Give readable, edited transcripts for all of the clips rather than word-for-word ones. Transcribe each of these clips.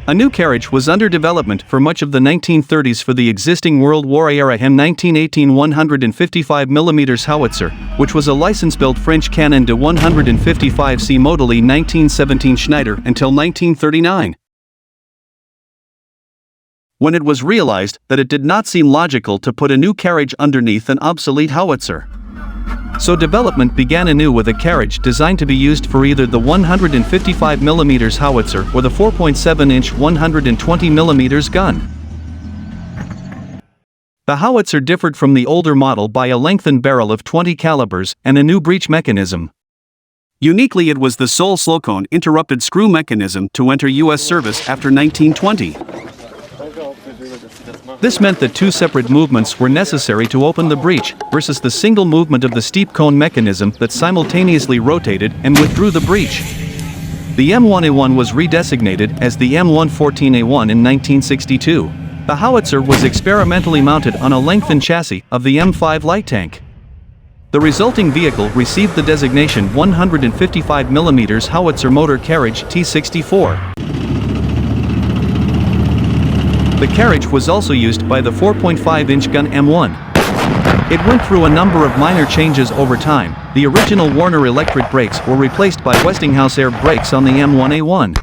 A new carriage was under development for much of the 1930s for the existing World War-era M1918 155mm howitzer, which was a license-built French Canon de 155C Model E 1917 Schneider until 1939. When it was realized that it did not seem logical to put a new carriage underneath an obsolete howitzer. So development began anew with a carriage designed to be used for either the 155mm howitzer or the 4.7-inch 120mm gun. The howitzer differed from the older model by a lengthened barrel of 20 calibers and a new breech mechanism. Uniquely, it was the sole slowcone interrupted screw mechanism to enter U.S. service after 1920. This meant that two separate movements were necessary to open the breech, versus the single movement of the steep cone mechanism that simultaneously rotated and withdrew the breech. The M1A1 was redesignated as the M114A1 in 1962. The howitzer was experimentally mounted on a lengthened chassis of the M5 light tank. The resulting vehicle received the designation 155mm howitzer motor carriage T64. The carriage was also used by the 4.5-inch gun M1. It went through a number of minor changes over time. The original Warner electric brakes were replaced by Westinghouse air brakes on the M1A1.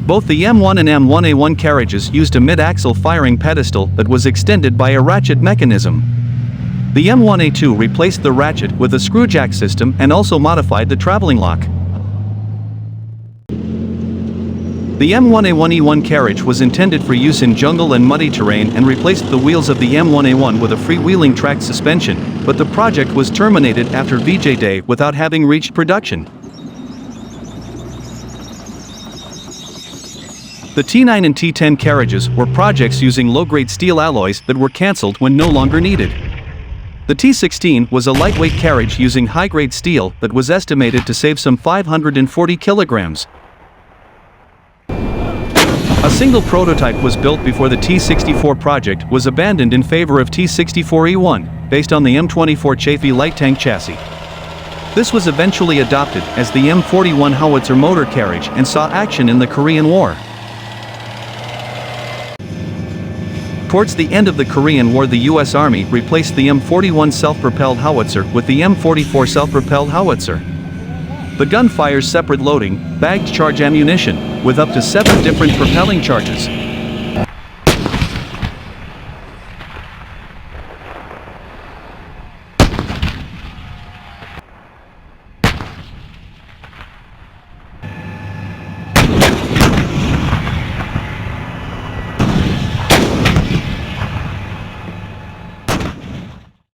Both the M1 and M1A1 carriages used a mid-axle firing pedestal that was extended by a ratchet mechanism. The M1A2 replaced the ratchet with a screwjack system and also modified the traveling lock. The M1A1E1 carriage was intended for use in jungle and muddy terrain and replaced the wheels of the M1A1 with a freewheeling track suspension, but the project was terminated after VJ Day without having reached production. The T9 and T10 carriages were projects using low-grade steel alloys that were cancelled when no longer needed. The T16 was a lightweight carriage using high-grade steel that was estimated to save some 540 kilograms. A single prototype was built before the T64 project was abandoned in favor of T64E1, based on the M24 Chaffee light tank chassis. This was eventually adopted as the M41 howitzer motor carriage and saw action in the Korean War. Towards the end of the Korean War, the U.S. Army replaced the M41 self-propelled howitzer with the M44 self-propelled howitzer. The gun fires separate loading, bagged charge ammunition, with up to 7 different propelling charges.